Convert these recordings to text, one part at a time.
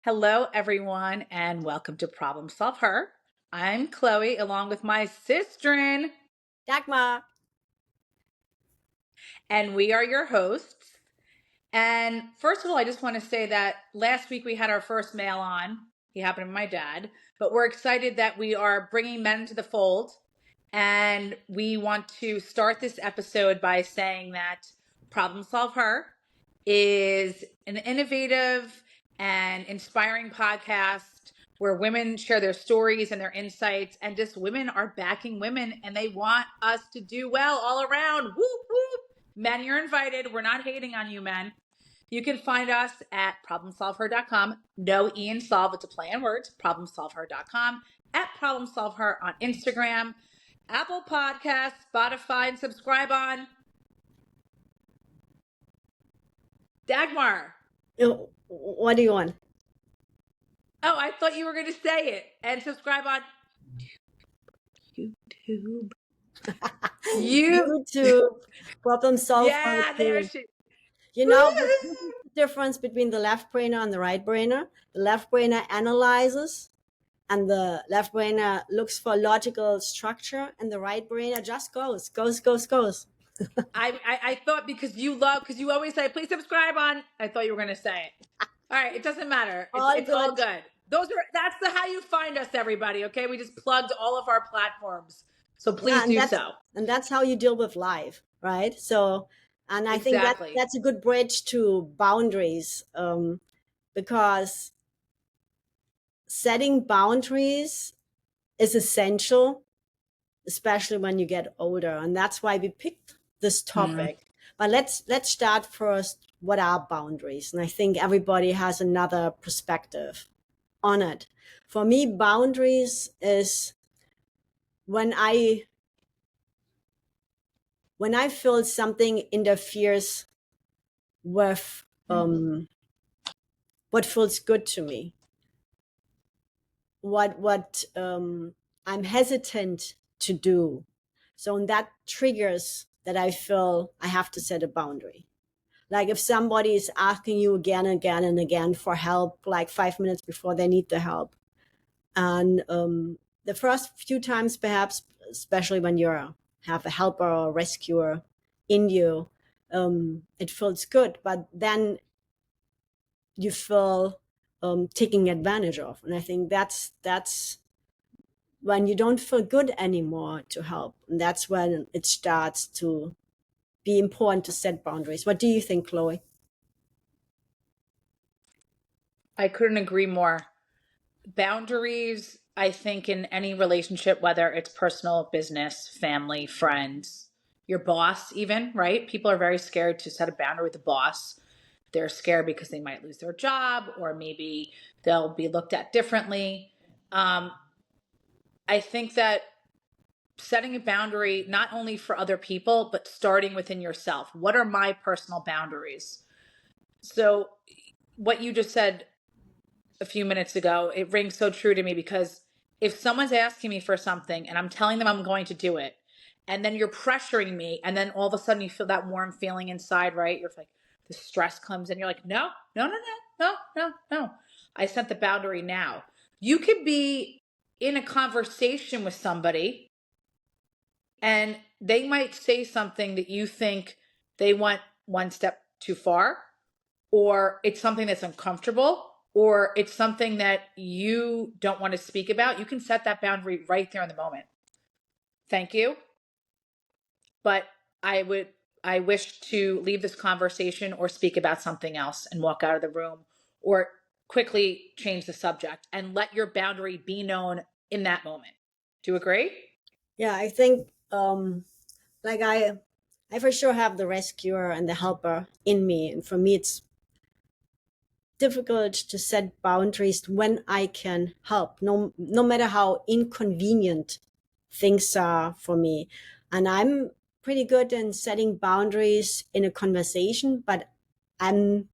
Hello, everyone, and welcome to Problem Solve Her. I'm Chloe, along with my sister, Dagmar. And we are your hosts. And first of all, I just want to say that last week we had our first male on. He happened to be my dad, but we're excited that we are bringing men into the fold. And we want to start this episode by saying that Problem Solve Her is an innovative and inspiring podcast where women share their stories and their insights, and just women are backing women and they want us to do well all around. Whoop, whoop. Men, you're invited. We're not hating on you, men. You can find us at ProblemSolvHer.com. No E in solve, it's a play on words. ProblemSolvHer.com. At ProblemSolvHer on Instagram, Apple Podcasts, Spotify, and subscribe on Dagmar. What do you want? Oh, I thought you were going to say it. And subscribe on YouTube. YouTube. ProblemSolvHer. Yeah, there she. You know, this is the difference between the left brainer and the right brainer. The left brainer analyzes, and the left brainer looks for logical structure, and the right brainer just goes. I thought because you always say, please subscribe on. I thought you were going to say it. All right, it doesn't matter. It's all good. That's how you find us, everybody. Okay, we just plugged all of our platforms, so please do so. And that's how you deal with life, right? So, and I think that's a good bridge to boundaries, because setting boundaries is essential, especially when you get older, and that's why we picked this topic. But let's start first. What are boundaries? And I think everybody has another perspective on it. For me, boundaries is when I feel something interferes with what feels good to me, what I'm hesitant to do. So that triggers that I feel I have to set a boundary. Like if somebody is asking you again and again and again for help, like 5 minutes before they need the help. And the first few times, perhaps, especially when you have a helper or a rescuer in you, it feels good. But then you feel taken advantage of. And I think that's when you don't feel good anymore to help. And that's when it starts to be important to set boundaries. What do you think, Chloe? I couldn't agree more. Boundaries, I think, in any relationship, whether it's personal, business, family, friends, your boss, even, right? People are very scared to set a boundary with the boss. They're scared because they might lose their job, or maybe they'll be looked at differently. I think that setting a boundary, not only for other people, but starting within yourself. What are my personal boundaries? So what you just said a few minutes ago, it rings so true to me, because if someone's asking me for something and I'm telling them I'm going to do it, and then you're pressuring me, and then all of a sudden you feel that warm feeling inside, right? You're like, the stress comes in. You're like, no. I set the boundary now. You could be in a conversation with somebody and they might say something that you think they went one step too far, or it's something that's uncomfortable, or it's something that you don't want to speak about. You can set that boundary right there in the moment. Thank you, but I wish to leave this conversation or speak about something else and walk out of the room, or quickly change the subject, and let your boundary be known in that moment. Do you agree? Yeah, I think like I for sure have the rescuer and the helper in me, and for me it's difficult to set boundaries when I can help, no matter how inconvenient things are for me. And I'm pretty good in setting boundaries in a conversation, but I'm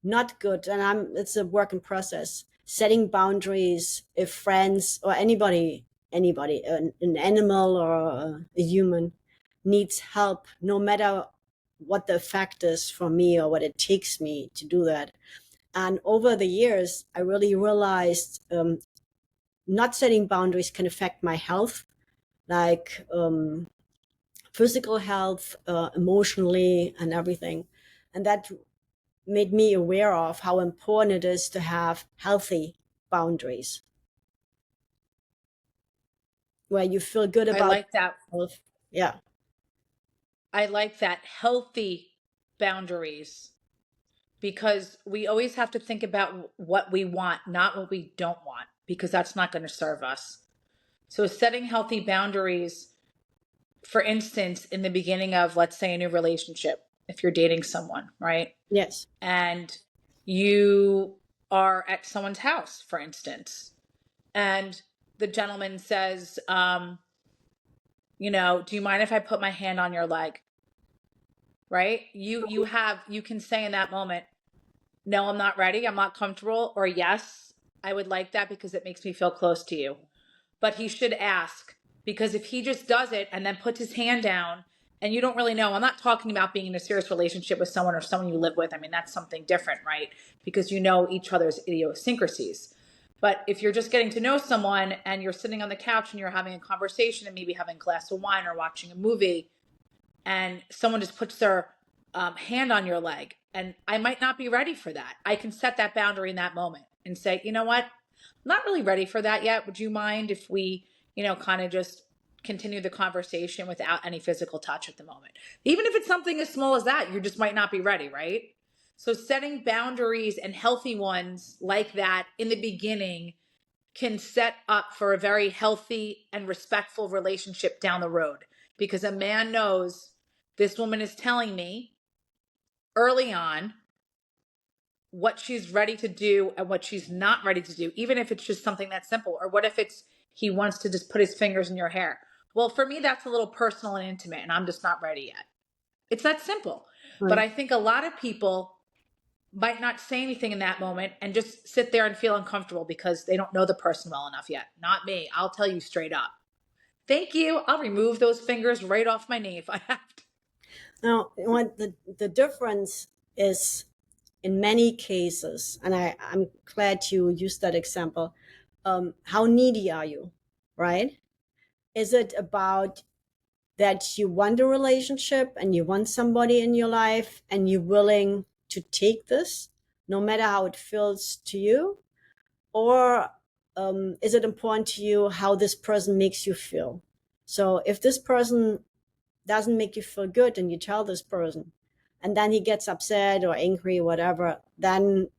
not good, and it's a work in process, setting boundaries if friends or anybody, an animal or a human, needs help, no matter what the effect is for me or what it takes me to do that. And over the years, I really realized not setting boundaries can affect my health, like physical health, emotionally, and everything. And that made me aware of how important it is to have healthy boundaries where you feel good I about like that. yourself. Yeah. I like that. Healthy boundaries, because we always have to think about what we want, not what we don't want, because that's not going to serve us. So setting healthy boundaries, for instance, in the beginning of, let's say, a new relationship, if you're dating someone, right? Yes. And you are at someone's house, for instance, and the gentleman says, do you mind if I put my hand on your leg? Right? You can say in that moment, no, I'm not ready, I'm not comfortable, or yes, I would like that because it makes me feel close to you. But he should ask, because if he just does it and then puts his hand down and you don't really know, I'm not talking about being in a serious relationship with someone or someone you live with. I mean, that's something different, right? Because you know each other's idiosyncrasies. But if you're just getting to know someone and you're sitting on the couch and you're having a conversation and maybe having a glass of wine or watching a movie, and someone just puts their hand on your leg, and I might not be ready for that, I can set that boundary in that moment and say, you know what, I'm not really ready for that yet. Would you mind if we, kind of just continue the conversation without any physical touch at the moment? Even if it's something as small as that, you just might not be ready, right? So setting boundaries, and healthy ones like that in the beginning, can set up for a very healthy and respectful relationship down the road, because a man knows, this woman is telling me early on what she's ready to do and what she's not ready to do, even if it's just something that's simple. Or what if it's he wants to just put his fingers in your hair? Well, for me, that's a little personal and intimate, and I'm just not ready yet. It's that simple. But Right. I think a lot of people might not say anything in that moment and just sit there and feel uncomfortable because they don't know the person well enough yet. Not me. I'll tell you straight up. Thank you. I'll remove those fingers right off my knee if I have to. Now, what the difference is in many cases, and I'm glad you used that example, how needy are you, right? Is it about that you want a relationship and you want somebody in your life and you're willing to take this, no matter how it feels to you? Or is it important to you how this person makes you feel? So if this person doesn't make you feel good and you tell this person, and then he gets upset or angry or whatever, then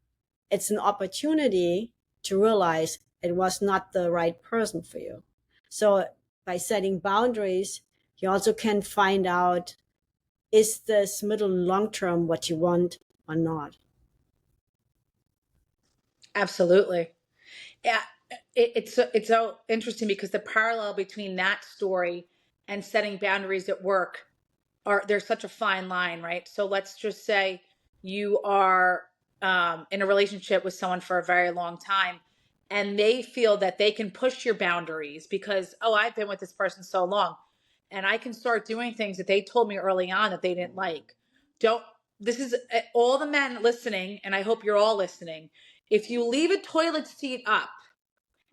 it's an opportunity to realize it was not the right person for you. So by setting boundaries, you also can find out, is this middle and long term what you want or not? Absolutely. Yeah. It's so interesting because the parallel between that story and setting boundaries at work, there's such a fine line, right? So let's just say you are in a relationship with someone for a very long time, and they feel that they can push your boundaries because, oh, I've been with this person so long, and I can start doing things that they told me early on that they didn't like. Don't, this is all the men listening, and I hope you're all listening. If you leave a toilet seat up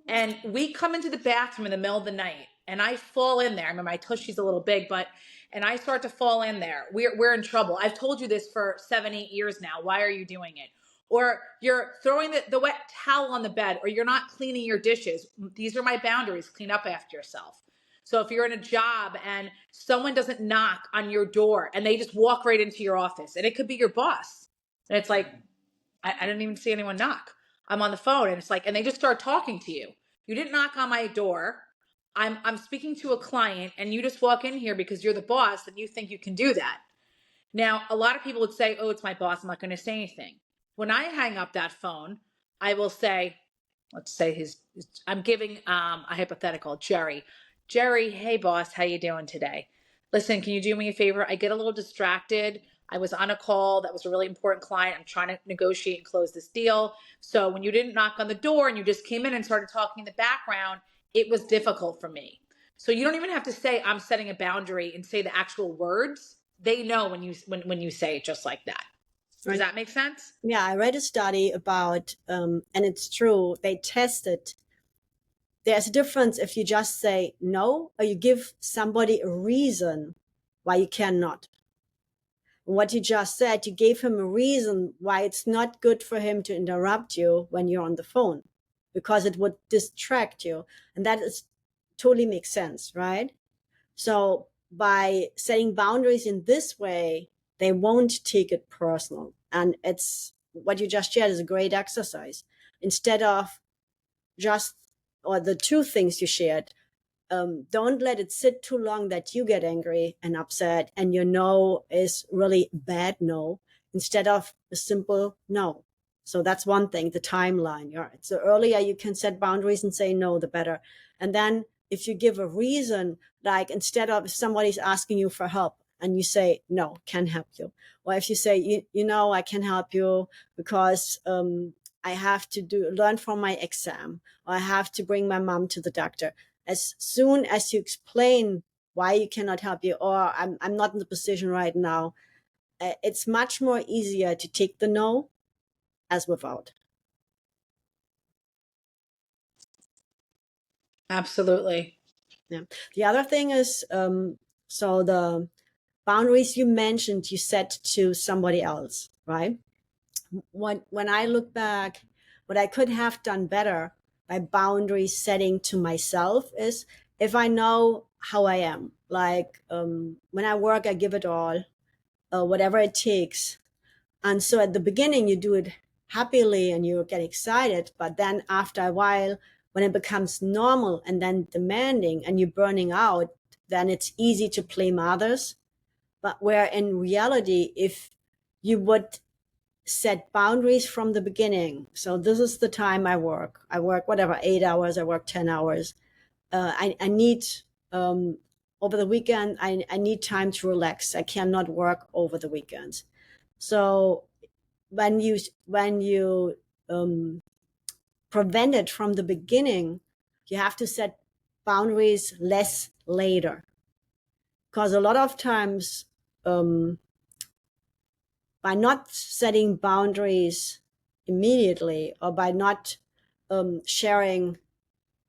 and we come into the bathroom in the middle of the night and I fall in there. I mean, my tushy's a little big, and I start to fall in there. We're in trouble. I've told you this for 7, 8 years now. Why are you doing it? Or you're throwing the wet towel on the bed, or you're not cleaning your dishes. These are my boundaries. Clean up after yourself. So if you're in a job and someone doesn't knock on your door and they just walk right into your office, and it could be your boss, and it's like, I didn't even see anyone knock. I'm on the phone and it's like, and they just start talking to you. You didn't knock on my door. I'm speaking to a client and you just walk in here because you're the boss and you think you can do that. Now, a lot of people would say, oh, it's my boss, I'm not going to say anything. When I hang up that phone, I will say, let's say I'm giving a hypothetical, Jerry. Jerry, hey boss, how you doing today? Listen, can you do me a favor? I get a little distracted. I was on a call that was a really important client. I'm trying to negotiate and close this deal. So when you didn't knock on the door and you just came in and started talking in the background, it was difficult for me. So you don't even have to say I'm setting a boundary and say the actual words. They know when you say it just like that. Does Right. that make sense? Yeah, I read a study about, and it's true, they tested. There's a difference if you just say no or you give somebody a reason why you cannot. And what you just said, you gave him a reason why it's not good for him to interrupt you when you're on the phone, because it would distract you. And that is totally makes sense, right? So by setting boundaries in this way, they won't take it personal. And it's what you just shared is a great exercise. Instead of just, or the two things you shared, don't let it sit too long that you get angry and upset and your no is really bad no, instead of a simple no. So that's one thing, the timeline. All right. So earlier you can set boundaries and say no, the better. And then if you give a reason, like instead of if somebody's asking you for help and you say, no, can't help you. Or if you say, you know, I can help you because I have to learn from my exam, or I have to bring my mom to the doctor. As soon as you explain why you cannot help you, or I'm not in the position right now, it's much more easier to take the no as without. Absolutely. Yeah. The other thing is, so the boundaries you mentioned, you set to somebody else, right? When I look back, what I could have done better by boundary setting to myself is if I know how I am, like when I work, I give it all, whatever it takes. And so at the beginning, you do it happily and you get excited. But then after a while, when it becomes normal and then demanding and you're burning out, then it's easy to blame others. But where in reality, if you would set boundaries from the beginning. So this is the time I work. I work whatever, 8 hours, I work 10 hours. I need, over the weekend, I need time to relax. I cannot work over the weekends. So when you prevent it from the beginning, you have to set boundaries less later. Because a lot of times, by not setting boundaries immediately, or by not sharing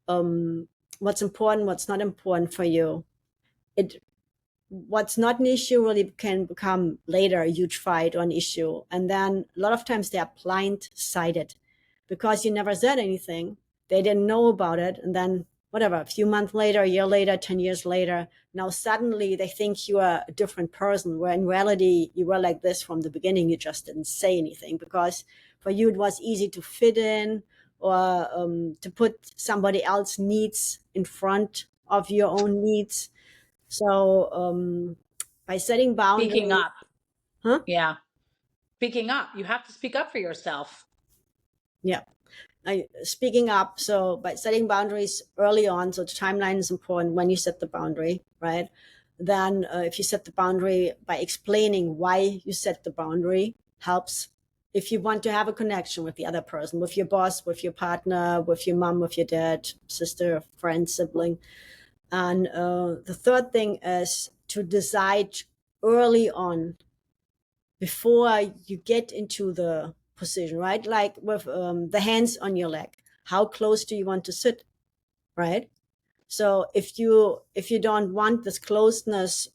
what's important, what's not important for you, what's not an issue really can become later a huge fight or an issue. And then a lot of times they are blindsided because you never said anything. They didn't know about it. And then whatever, a few months later, a year later, 10 years later, now suddenly they think you are a different person, where in reality you were like this from the beginning. You just didn't say anything because for you it was easy to fit in, or to put somebody else's needs in front of your own needs. So by setting Speaking boundaries, up. huh? Yeah. Speaking up. You have to speak up for yourself. Yeah. Speaking up. So by setting boundaries early on, so the timeline is important when you set the boundary, right? Then if you set the boundary by explaining why you set the boundary, helps. If you want to have a connection with the other person, with your boss, with your partner, with your mom, with your dad, sister, friend, sibling. And the third thing is to decide early on, before you get into the position, right? Like with the hands on your leg, how close do you want to sit, right? So if you don't want this closeness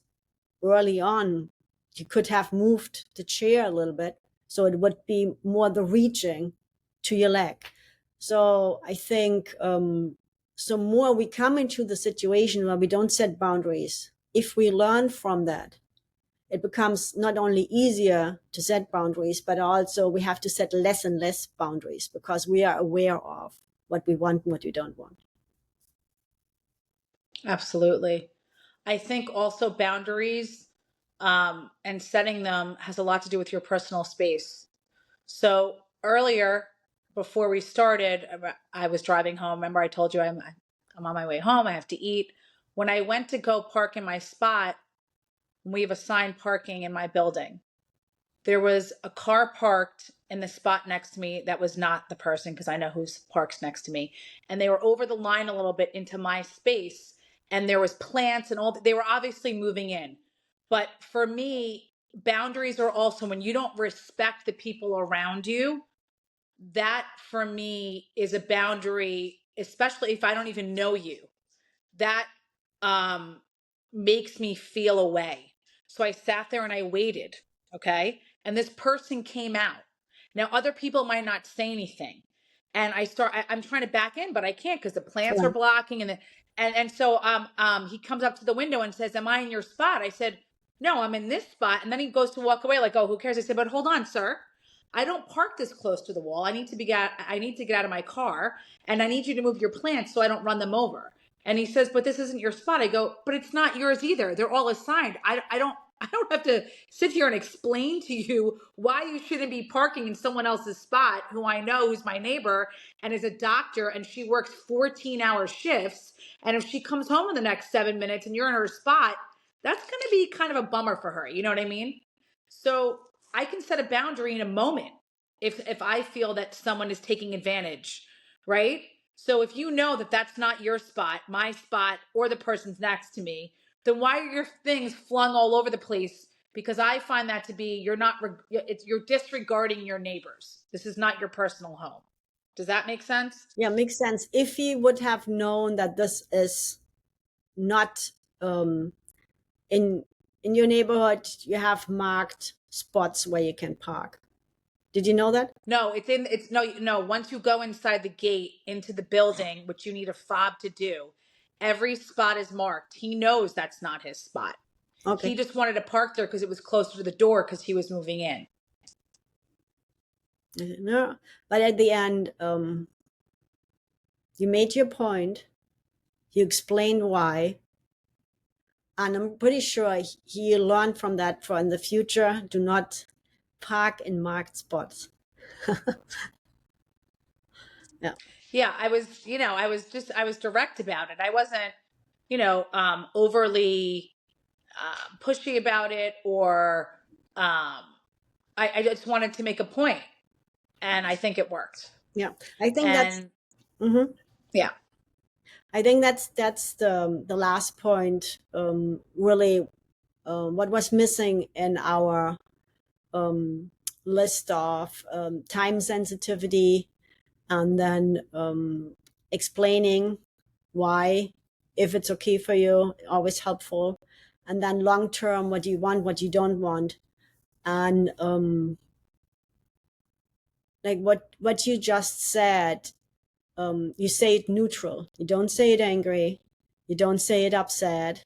early on, you could have moved the chair a little bit, so it would be more the reaching to your leg. So I think so more we come into the situation where we don't set boundaries, if we learn from that, it becomes not only easier to set boundaries, but also we have to set less and less boundaries because we are aware of what we want and what we don't want. Absolutely. I think also boundaries and setting them has a lot to do with your personal space. So earlier, before we started, I was driving home. Remember, I told you I'm on my way home. I have to eat. When I went to go park in my spot, we have assigned parking in my building. There was a car parked in the spot next to me that was not the person, because I know who's parks next to me. And they were over the line a little bit into my space. and there was plants and all, they were obviously moving in. But for me, boundaries are also when you don't respect the people around you. That for me is a boundary, especially if I don't even know you. That um makes me feel away. So I sat there and I waited, okay? And this person came out. Now other people might not say anything. And I'm trying to back in, but I can't because the plants are Right. blocking and so he comes up to the window and says, "Am I in your spot?" I said, "No, I'm in this spot." And then he goes to walk away like, "Oh, who cares?" I said, "But hold on, sir. I don't park this close to the wall. I need to get out of my car and I need you to move your plants so I don't run them over." And he says, "But this isn't your spot." I go, "But it's not yours either. They're all assigned. I don't have to sit here and explain to you why you shouldn't be parking in someone else's spot who I know, who's my neighbor and is a doctor and she works 14-hour shifts. And if she comes home in the next 7 minutes and you're in her spot, that's going to be kind of a bummer for her. You know what I mean?" So I can set a boundary in a moment if I feel that someone is taking advantage, right? So if you know that that's not your spot, my spot, or the person's next to me, then why are your things flung all over the place? Because I find that to be you're disregarding your neighbors. This is not your personal home. Does that make sense? Yeah, makes sense. If he would have known that this is not in your neighborhood, you have marked spots where you can park. Did you know that? No, it's no, once you go inside the gate into the building, which you need a fob to do, every spot is marked. He knows that's not his spot. He Okay. just wanted to park there because it was closer to the door because he was moving in. No, but at the end, you made your point. You explained why, and I'm pretty sure he learned from that for in the future. Do not park in marked spots. Yeah. Yeah, I was direct about it. I wasn't, overly pushy about it or I just wanted to make a point, and I think it worked. Yeah. I think that's. And Mhm. yeah, I think that's the last point. Really, what was missing in our list of time sensitivity, and then explaining why, if it's okay for you, always helpful, and then long term, what you want, what you don't want, and like what you just said. You say it neutral. You don't say it angry. You don't say it upset.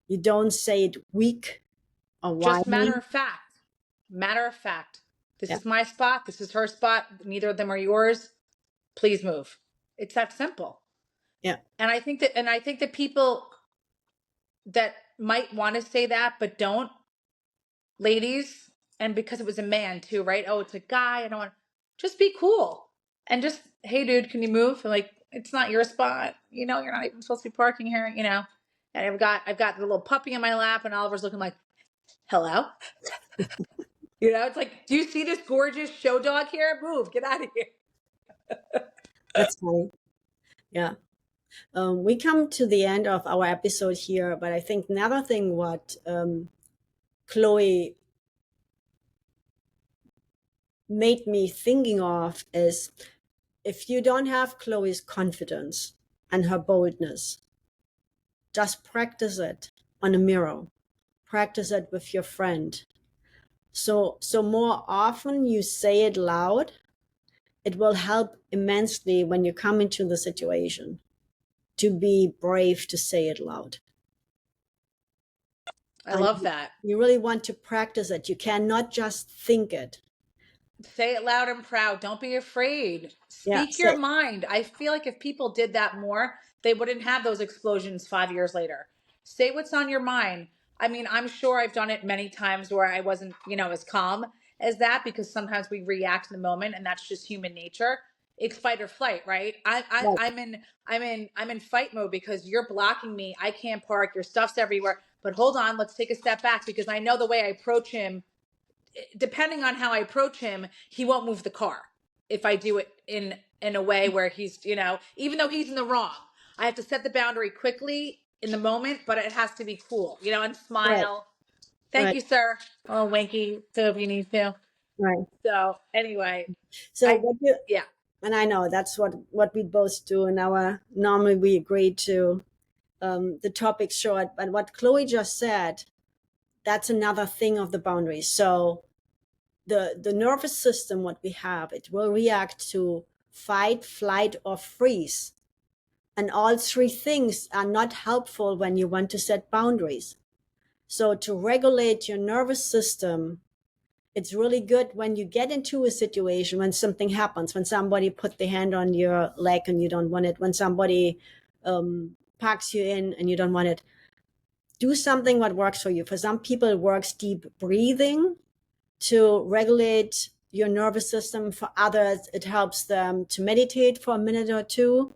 You don't say it weak or just whiny. matter of fact. This Yeah. is my spot. This is her spot. Neither of them are yours. Please move. It's that simple. Yeah. And I think that people that might want to say that but don't, ladies, and because it was a man too, right? Oh, it's a guy. I don't want. Just be cool and just, "Hey, dude, can you move?" And like, it's not your spot. You're not even supposed to be parking here. And I've got the little puppy in my lap, and Oliver's looking like, "Hello." It's like, "Do you see this gorgeous show dog here? Move, get out of here." That's funny. Yeah. We come to the end of our episode here, but I think another thing what Chloe made me thinking of is, if you don't have Chloe's confidence and her boldness, just practice it on a mirror. Practice it with your friend. So more often you say it loud, it will help immensely when you come into the situation to be brave to say it loud. I And love that. you really want to practice it. You cannot just think it. Say it loud and proud. Don't be afraid. Yeah. Speak your mind. I feel like if people did that more, they wouldn't have those explosions 5 years later. Say what's on your mind. I mean, I'm sure I've done it many times where I wasn't, as calm as that because sometimes we react in the moment and that's just human nature. It's fight or flight, right? Right. I'm in fight mode because you're blocking me. I can't park. Your stuff's everywhere. But hold on, let's take a step back because I know the way I approach him, depending on how I approach him, he won't move the car. If I do it in a way where he's, even though he's in the wrong, I have to set the boundary quickly in the moment, but it has to be cool, you know, and Right. smile. Thank Right. you, sir. Oh, winky. So if you need to. Right. So anyway, So I, what you, yeah. and I know that's what we both do in our, normally we agree to the topic short, but what Chloe just said, that's another thing of the boundaries. So the nervous system, what we have, it will react to fight, flight, or freeze. And all three things are not helpful when you want to set boundaries. So to regulate your nervous system, it's really good when you get into a situation, when something happens, when somebody put their hand on your leg and you don't want it, when somebody packs you in and you don't want it. Do something what works for you. For some people, it works deep breathing to regulate your nervous system. For others, it helps them to meditate for a minute or two.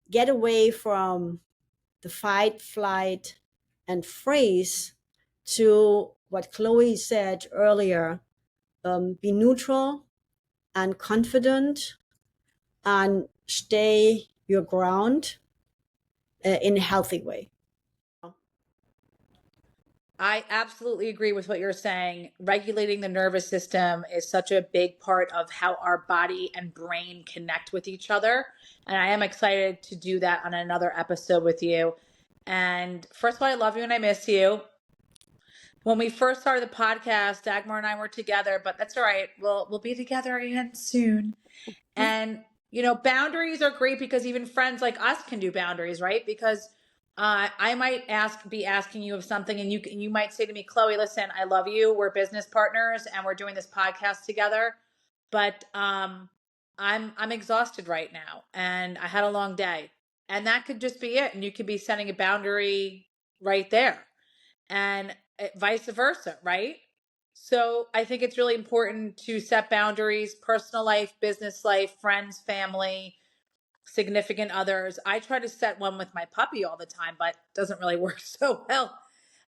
Get away from the fight, flight, and freeze to what Chloe said earlier, be neutral and confident and stay your ground in a healthy way. I absolutely agree with what you're saying. Regulating the nervous system is such a big part of how our body and brain connect with each other. And I am excited to do that on another episode with you. And first of all, I love you and I miss you. When we first started the podcast, Dagmar and I were together, but that's all right. We'll be together again soon. And you know, boundaries are great because even friends like us can do boundaries, right? Because I might be asking you of something, and you might say to me, Chloe, listen, I love you. We're business partners, and we're doing this podcast together. But I'm exhausted right now, and I had a long day, and that could just be it. And you could be setting a boundary right there, and vice versa, right? So I think it's really important to set boundaries, personal life, business life, friends, family, significant others. I try to set one with my puppy all the time, but it doesn't really work so well.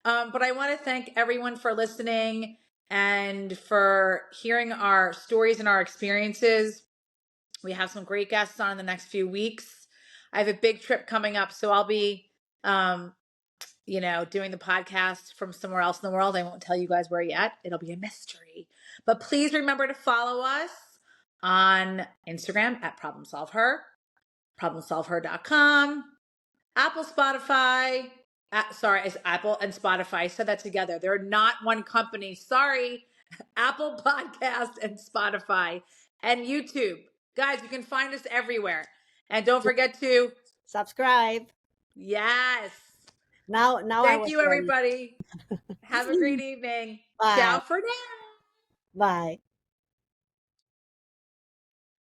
But I want to thank everyone for listening and for hearing our stories and our experiences. We have some great guests on in the next few weeks. I have a big trip coming up, so I'll be doing the podcast from somewhere else in the world. I won't tell you guys where yet. It'll be a mystery. But please remember to follow us on Instagram at ProblemSolvHer, ProblemSolvHer.com, Apple, Spotify. Sorry, it's Apple and Spotify. I said that together. They're not one company. Sorry. Apple Podcast and Spotify and YouTube. Guys, you can find us everywhere. And don't forget to Subscribe. yes. Now I Thank was you, ready. everybody. Have a great evening. Bye. Ciao for now. Bye.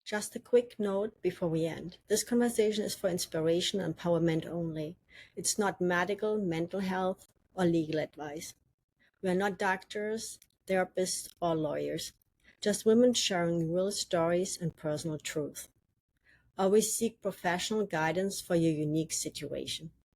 Just a quick note before we end. This conversation is for inspiration and empowerment only. It's not medical, mental health, or legal advice. We are not doctors, therapists, or lawyers. Just women sharing real stories and personal truth. Always seek professional guidance for your unique situation.